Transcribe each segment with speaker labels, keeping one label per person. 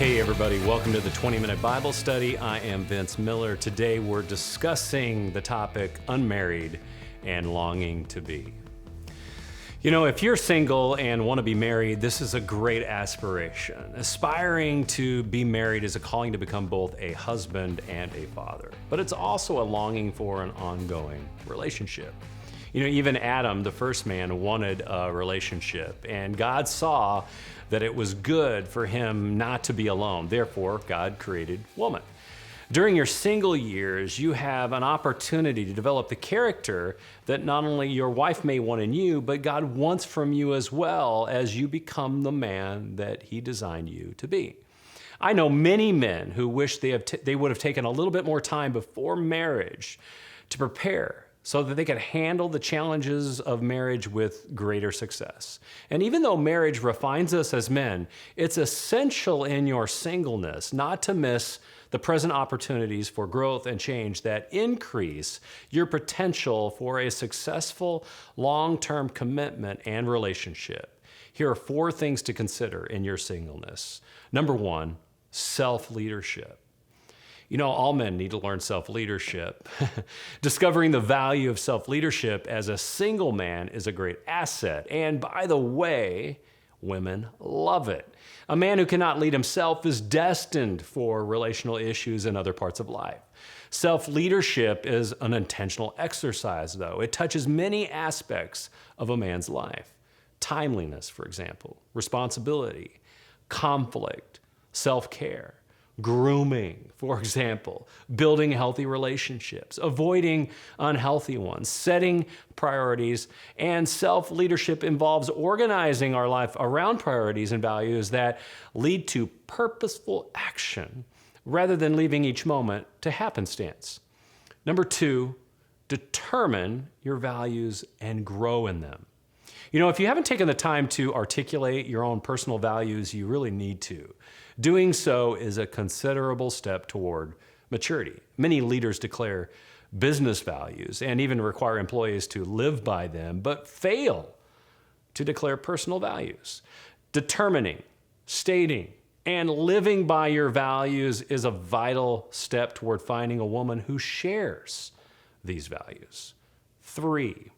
Speaker 1: Hey everybody, welcome to the 20-Minute Bible Study. I am Vince Miller. Today we're discussing the topic unmarried and longing to be. You know, if you're single and want to be married, this is a great aspiration. Aspiring to be married is a calling to become both a husband and a father, but it's also a longing for an ongoing relationship. You know, even Adam, the first man, wanted a relationship, and God saw that it was good for him not to be alone. Therefore, God created woman. During your single years, you have an opportunity to develop the character that not only your wife may want in you, but God wants from you as well as you become the man that He designed you to be. I know many men who wish they would have taken a little bit more time before marriage to prepare so that they could handle the challenges of marriage with greater success. And even though marriage refines us as men, it's essential in your singleness not to miss the present opportunities for growth and change that increase your potential for a successful long-term commitment and relationship. Here are 4 things to consider in your singleness. Number 1, self-leadership. You know, all men need to learn self-leadership. Discovering the value of self-leadership as a single man is a great asset. And by the way, women love it. A man who cannot lead himself is destined for relational issues in other parts of life. Self-leadership is an intentional exercise, though. It touches many aspects of a man's life. Timeliness, for example, responsibility, conflict, self-care. Grooming, for example, building healthy relationships, avoiding unhealthy ones, setting priorities, and self-leadership involves organizing our life around priorities and values that lead to purposeful action rather than leaving each moment to happenstance. Number 2, determine your values and grow in them. You know, if you haven't taken the time to articulate your own personal values, you really need to. Doing so is a considerable step toward maturity. Many leaders declare business values and even require employees to live by them, but fail to declare personal values. Determining, stating, and living by your values is a vital step toward finding a woman who shares these values. 3,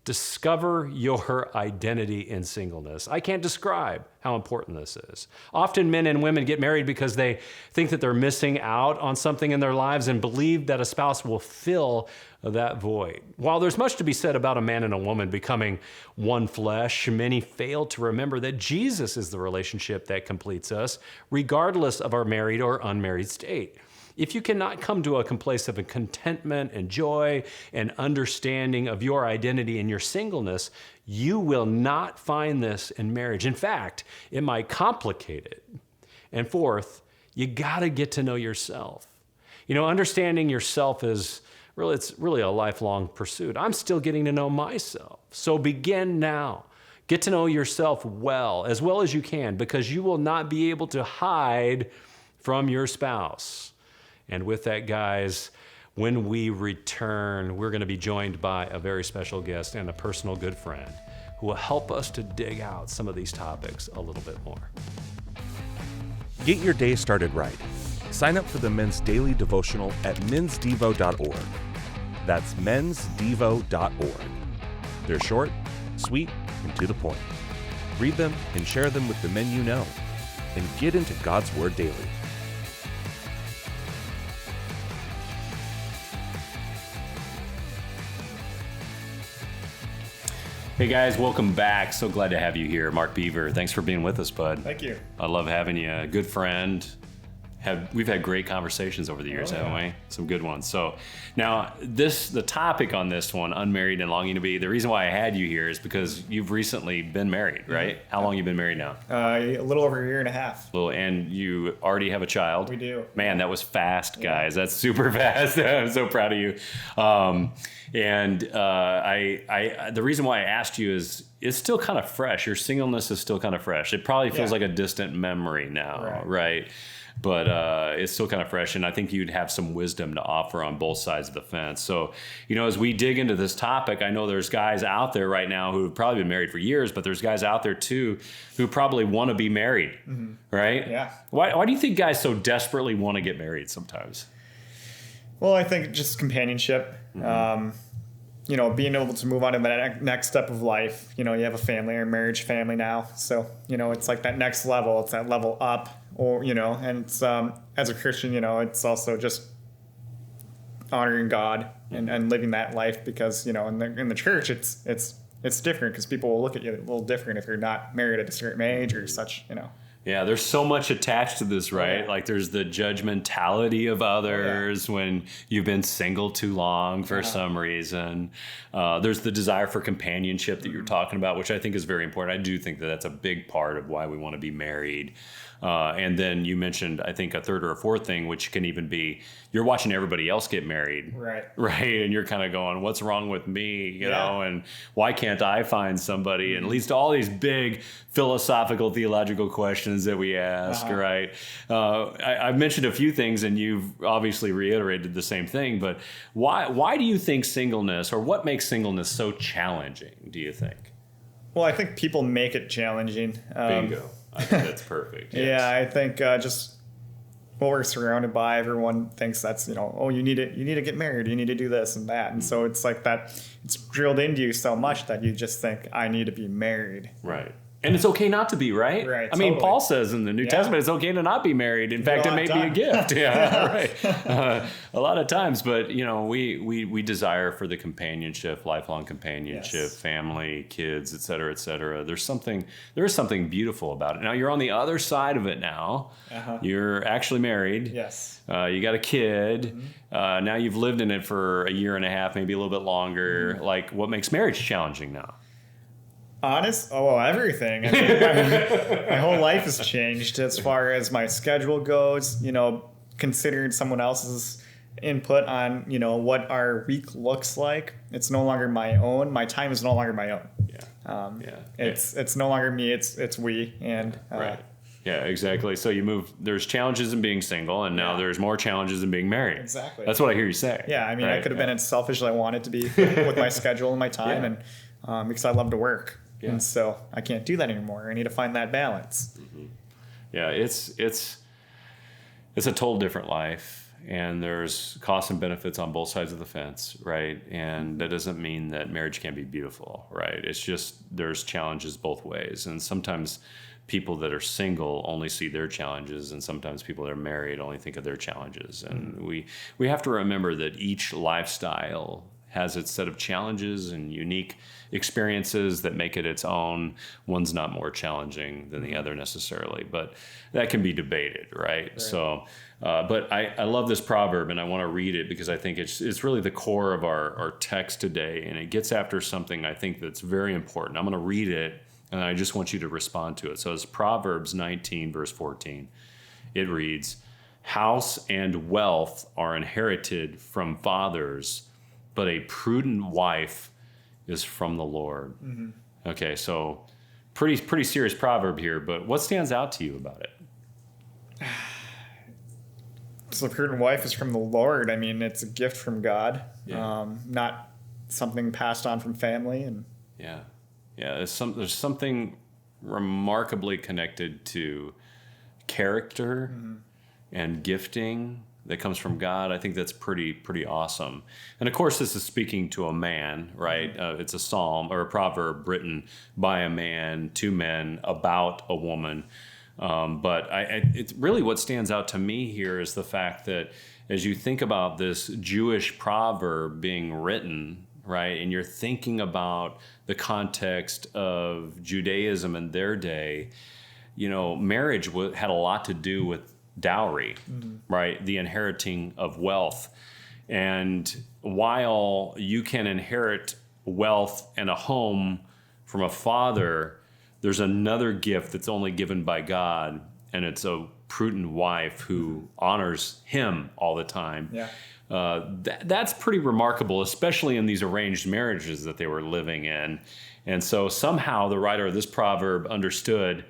Speaker 1: discover your identity in singleness. I can't describe how important this is. Often men and women get married because they think that they're missing out on something in their lives and believe that a spouse will fill that void. While there's much to be said about a man and a woman becoming one flesh, many fail to remember that Jesus is the relationship that completes us, regardless of our married or unmarried state. If you cannot come to a place of contentment and joy and understanding of your identity in your singleness, you will not find this in marriage. In fact, it might complicate it. And 4th, you gotta get to know yourself. You know, understanding yourself it's really a lifelong pursuit. I'm still getting to know myself. So begin now. Get to know yourself as well as you can, because you will not be able to hide from your spouse. And with that, guys, when we return, we're going to be joined by a very special guest and a personal good friend who will help us to dig out some of these topics a little bit more.
Speaker 2: Get your day started right. Sign up for the Men's Daily Devotional at mensdevo.org. That's mensdevo.org. They're short, sweet, and to the point. Read them and share them with the men you know. And get into God's Word daily.
Speaker 1: Hey guys, welcome back. So glad to have you here. Mark Beaver, thanks for being with us, bud.
Speaker 3: Thank you.
Speaker 1: I love having you. A good friend. We've had great conversations over the years, haven't we? Some good ones. So now the topic on this one, unmarried and longing to be, the reason why I had you here is because you've recently been married, right? How long have you been married now?
Speaker 3: A little over a year and a half.
Speaker 1: And you already have a child.
Speaker 3: We do.
Speaker 1: Man, that was fast, guys. That's super fast. I'm so proud of you. The reason why I asked you is it's still kind of fresh. Your singleness is still kind of fresh. It probably feels like a distant memory now, right? but it's still kind of fresh. And I think you'd have some wisdom to offer on both sides of the fence. So, as we dig into this topic, I know there's guys out there right now who have probably been married for years, but there's guys out there too who probably want to be married, right?
Speaker 3: Yeah.
Speaker 1: Why do you think guys so desperately want to get married sometimes?
Speaker 3: Well, I think just companionship. Being able to move on to the next step of life. You have a family or marriage family now. So, it's like that next level. It's that level up. Or, and it's, as a Christian, it's also just honoring God and living that life because, in the church, it's different because people will look at you a little different if you're not married at a certain age or such,
Speaker 1: Yeah, there's so much attached to this, right?
Speaker 3: Yeah.
Speaker 1: Like there's the judgmentality of others when you've been single too long for some reason. There's the desire for companionship that you're talking about, which I think is very important. I do think that that's a big part of why we want to be married. And then you mentioned, I think, a third or a fourth thing, which can even be you're watching everybody else get married.
Speaker 3: Right.
Speaker 1: And you're kind of going, what's wrong with me? You know, and why can't I find somebody? And it leads to all these big philosophical, theological questions that we ask, right? I've mentioned a few things and you've obviously reiterated the same thing, but why do you think singleness or what makes singleness so challenging, do you think?
Speaker 3: Well, I think people make it challenging.
Speaker 1: Bingo. I think that's perfect. Yes.
Speaker 3: Yeah, I think just what we're surrounded by, everyone thinks that's, you need to get married, you need to do this and that. And so it's like that, it's drilled into you so much that you just think, I need to be married.
Speaker 1: Right. And it's okay not to be, right?
Speaker 3: Right.
Speaker 1: I mean, Paul says in the New Testament, it's okay to not be married. In fact, it may be a gift. Yeah, right. A lot of times, but we desire for the companionship, lifelong companionship, family, kids, et cetera, et cetera. There is something beautiful about it. Now you're on the other side of it now. You're actually married.
Speaker 3: Yes.
Speaker 1: You got a kid. Now you've lived in it for a year and a half, maybe a little bit longer. Like, what makes marriage challenging now?
Speaker 3: Everything. I mean, my whole life has changed as far as my schedule goes, considering someone else's input on, what our week looks like. It's no longer my own. My time is no longer my own. It's no longer me. It's we. And
Speaker 1: right. Yeah, exactly. So there's challenges in being single, and now there's more challenges in being married.
Speaker 3: Exactly.
Speaker 1: That's what I hear you say.
Speaker 3: Yeah, I mean, I could have been as selfish as I wanted to be with my schedule and my time, and because I love to work. Yeah. And so I can't do that anymore. I need to find that balance.
Speaker 1: Yeah, it's a total different life, and there's costs and benefits on both sides of the fence, right? And that doesn't mean that marriage can't be beautiful, right? It's just there's challenges both ways, and sometimes people that are single only see their challenges, and sometimes people that are married only think of their challenges. And we have to remember that each lifestyle has its set of challenges and unique experiences that make it its own. One's not more challenging than the other necessarily, but that can be debated, right? So, but I love this proverb, and I want to read it because I think it's really the core of our text today, and it gets after something I think that's very important. I'm going to read it, and I just want you to respond to it. So it's Proverbs 19, verse 14. It reads, "House and wealth are inherited from fathers, but a prudent wife is from the Lord." Okay, so pretty serious proverb here, but what stands out to you about it?
Speaker 3: So the prudent wife is from the Lord. I mean, it's a gift from God, not something passed on from family. And
Speaker 1: there's something remarkably connected to character and gifting that comes from God. I think that's pretty awesome. And of course, this is speaking to a man, right? It's a psalm or a proverb written by a man to men about a woman. But it's really what stands out to me here is the fact that as you think about this Jewish proverb being written, right, and you're thinking about the context of Judaism in their day, marriage had a lot to do with dowry, right? The inheriting of wealth. And while you can inherit wealth and a home from a father, there's another gift that's only given by God, and it's a prudent wife who honors him all the time. That's pretty remarkable, especially in these arranged marriages that they were living in. And so somehow the writer of this proverb understood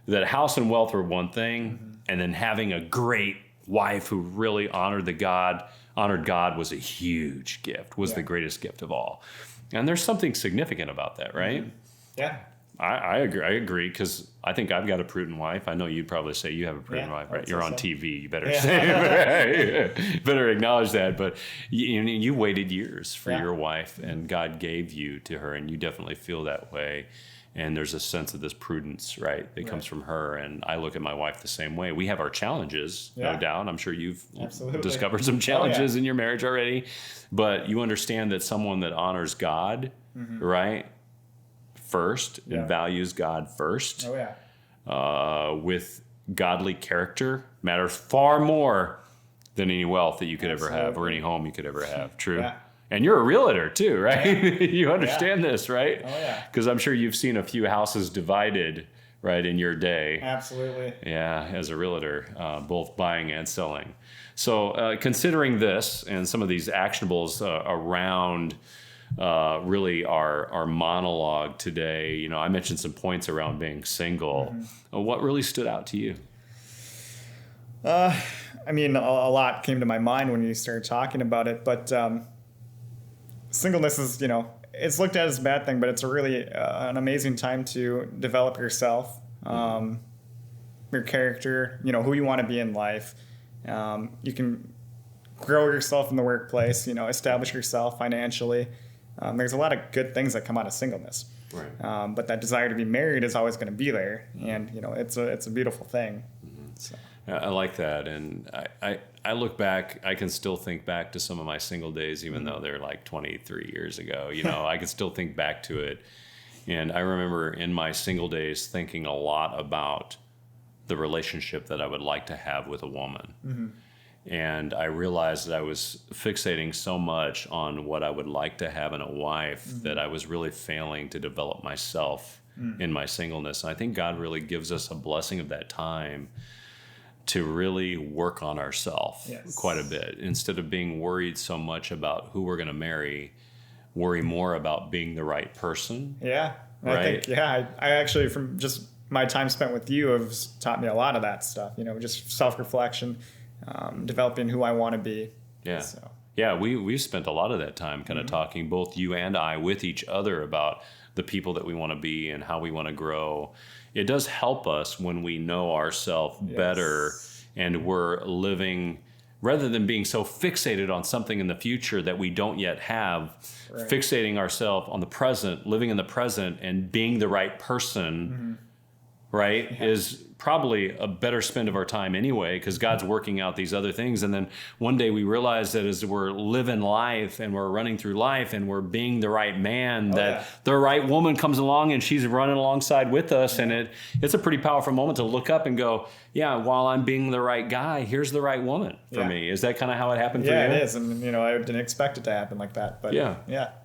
Speaker 1: that house and wealth were one thing, and then having a great wife who really honored God was a huge gift, was the greatest gift of all. And there's something significant about that, right?
Speaker 3: Yeah.
Speaker 1: I agree, because I think I've got a prudent wife. I know you'd probably say you have a prudent wife, right? You're on TV. You better say, better acknowledge that. But you waited years for your wife, and God gave you to her, and you definitely feel that way. And there's a sense of this prudence, right, that comes from her. And I look at my wife the same way. We have our challenges, no doubt. I'm sure you've discovered some challenges in your marriage already. But you understand that someone that honors God, right, first, and values God first, with godly character, matters far more than any wealth that you could ever have, or any home you could ever have. True. And you're a realtor too, right? You understand this, right?
Speaker 3: Oh, yeah.
Speaker 1: Because I'm sure you've seen a few houses divided, right, in your day.
Speaker 3: Absolutely.
Speaker 1: Yeah, as a realtor, both buying and selling. So considering this and some of these actionables around really our monologue today, I mentioned some points around being single. What really stood out to you?
Speaker 3: I mean, a lot came to my mind when you started talking about it, but singleness is, it's looked at as a bad thing, but it's a really an amazing time to develop yourself, your character, who you want to be in life. You can grow yourself in the workplace, establish yourself financially. There's a lot of good things that come out of singleness.
Speaker 1: Right.
Speaker 3: But that desire to be married is always going to be there, and it's a beautiful thing. So.
Speaker 1: I like that, and I look back. I can still think back to some of my single days, even though they're like 23 years ago. I can still think back to it, and I remember in my single days thinking a lot about the relationship that I would like to have with a woman. And I realized that I was fixating so much on what I would like to have in a wife that I was really failing to develop myself in my singleness. And I think God really gives us a blessing of that time to really work on ourselves quite a bit. Instead of being worried so much about who we're going to marry, worry more about being the right person.
Speaker 3: Yeah.
Speaker 1: Right?
Speaker 3: I think, I actually, from just my time spent with you, have taught me a lot of that stuff, just self-reflection, developing who I want to be.
Speaker 1: Yeah.
Speaker 3: So.
Speaker 1: Yeah, we've spent a lot of that time kind of talking, both you and I, with each other about the people that we want to be and how we want to grow. It does help us when we know ourselves better, and we're living, rather than being so fixated on something in the future that we don't yet have, fixating ourselves on the present, living in the present, and being the right person, right, is probably a better spend of our time anyway, because God's working out these other things. And then one day we realize that as we're living life and we're running through life and we're being the right man, the right woman comes along and she's running alongside with us. And it's a pretty powerful moment to look up and go, while I'm being the right guy, here's the right woman for me. Is that kind of how it happened for you?
Speaker 3: Yeah, it is. And, I didn't expect it to happen like that. But
Speaker 1: Yeah,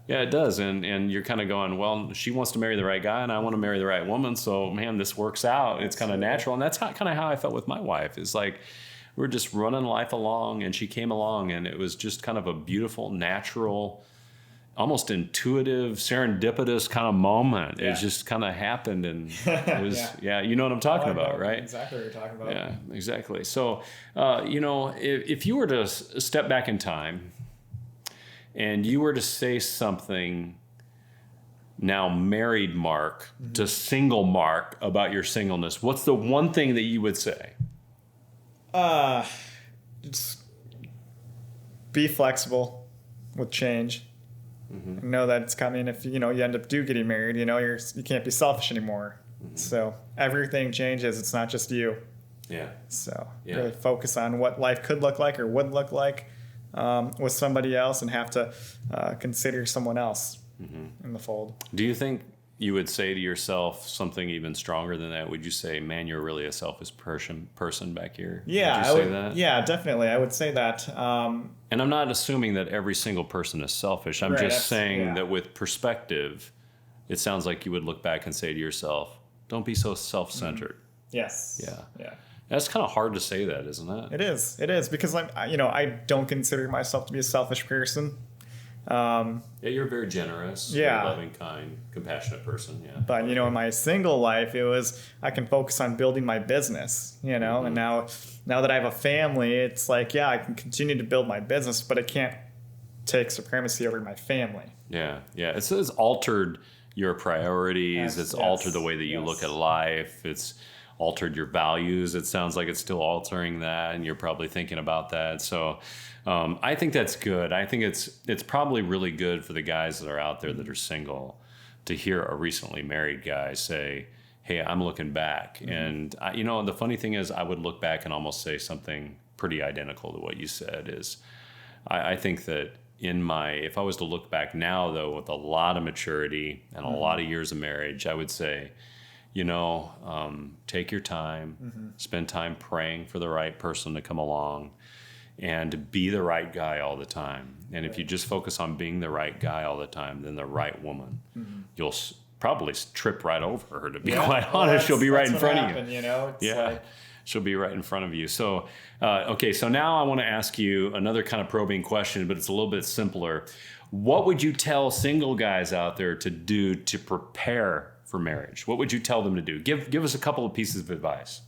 Speaker 1: it does. And you're kind of going, well, she wants to marry the right guy and I want to marry the right woman. So, man, this works out. It's kind of natural. And that's kind of how I felt with my wife. It's like we're just running life along, and she came along, and it was just kind of a beautiful, natural, almost intuitive, serendipitous kind of moment. It just kind of happened, and it was, you know what I'm talking about, right?
Speaker 3: Exactly what you're talking about.
Speaker 1: Yeah, exactly. So, if you were to step back in time and you were to say something now married Mark to single Mark about your singleness, what's the one thing that you would say?
Speaker 3: Just be flexible with change. Know that it's coming. If you end up getting married, you can't be selfish anymore. So everything changes. It's not just you.
Speaker 1: Yeah.
Speaker 3: So really focus on what life could look like or would look like with somebody else, and have to consider someone else in the fold.
Speaker 1: Do you think you would say to yourself something even stronger than that? Would you say, man, you're really a selfish person back here?
Speaker 3: Yeah,
Speaker 1: would you say that?
Speaker 3: Yeah, definitely. I would say that.
Speaker 1: And I'm not assuming that every single person is selfish. I'm just saying that with perspective, it sounds like you would look back and say to yourself, don't be so self-centered.
Speaker 3: Yes.
Speaker 1: Yeah. That's kind of hard to say that, isn't it?
Speaker 3: It is. Because I don't consider myself to be a selfish person.
Speaker 1: Yeah, you're very generous,
Speaker 3: Yeah.
Speaker 1: very loving, kind, compassionate person. Yeah.
Speaker 3: But, you know, in my single life, it was, I can focus on building my business, you know, and now that I have a family, it's like, yeah, I can continue to build my business, but it can't take supremacy over my family.
Speaker 1: Yeah. It's altered your priorities.
Speaker 3: Yes,
Speaker 1: It's
Speaker 3: yes,
Speaker 1: altered the way that you
Speaker 3: yes.
Speaker 1: look at life. It's altered your values. It sounds like it's still altering that, and you're probably thinking about that. So I think that's good. I think it's probably really good for the guys that are out there that are single to hear a recently married guy say, hey, I'm looking back. And, you know, the funny thing is I would look back and almost say something pretty identical to what you said is I think that if I was to look back now, though, with a lot of maturity and a lot of years of marriage, I would say, you know, take your time, spend time praying for the right person to come along, and be the right guy all the time. And if you just focus on being the right guy all the time, then the right woman, you'll probably trip right over her, to be quite honest. She'll be right in front of you.
Speaker 3: You know? It's like,
Speaker 1: she'll be right in front of you. So, okay, so now I want to ask you another kind of probing question, but it's a little bit simpler. What would you tell single guys out there to do to prepare for marriage? What would you tell them to do? Give us a couple of pieces of advice.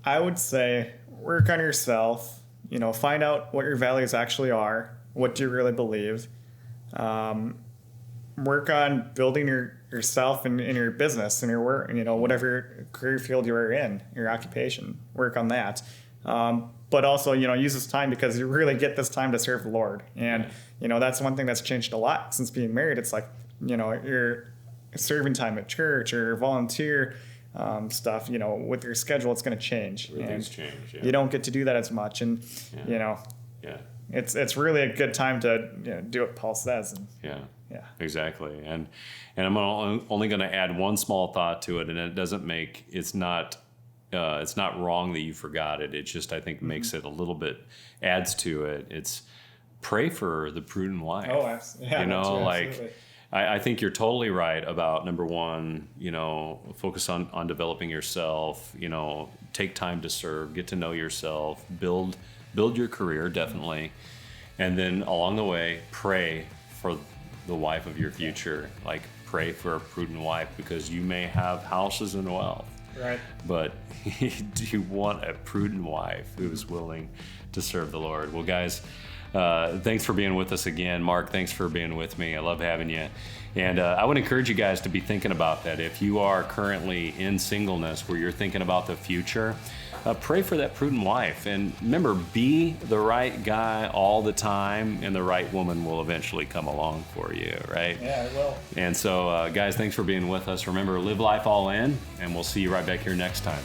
Speaker 3: I would say work on yourself, you know, find out what your values actually are. What do you really believe? Work on building yourself and your business and your work, you know, whatever career field you're in, your occupation. Work on that. But also, you know, use this time because you really get this time to serve the Lord. And, you know, that's one thing that's changed a lot since being married. It's like, you know, your serving time at church or volunteer stuff, you know, with your schedule, it's going to change.
Speaker 1: Things change. Yeah.
Speaker 3: You don't get to do that as much. And, you know, it's really a good time to, you know, do what Paul says. And,
Speaker 1: yeah, exactly. And I'm only going to add one small thought to it, and it's not wrong that you forgot it. It just, I think, makes it a little bit, adds to it. It's pray for the prudent wife.
Speaker 3: Oh, absolutely.
Speaker 1: You know,
Speaker 3: absolutely.
Speaker 1: like, I think you're totally right about, number one, you know, focus on developing yourself, you know, take time to serve, get to know yourself, build your career, definitely. And then along the way, pray for the wife of your future. Like, pray for a prudent wife, because you may have houses and wealth.
Speaker 3: Right.
Speaker 1: But do you want a prudent wife who is willing to serve the Lord? Well, guys, thanks for being with us again. Mark, thanks for being with me. I love having you. And I would encourage you guys to be thinking about that. If you are currently in singleness where you're thinking about the future, pray for that prudent wife. And remember, be the right guy all the time, and the right woman will eventually come along for you, right?
Speaker 3: Yeah, it will.
Speaker 1: And so, guys, thanks for being with us. Remember, live life all in, and we'll see you right back here next time.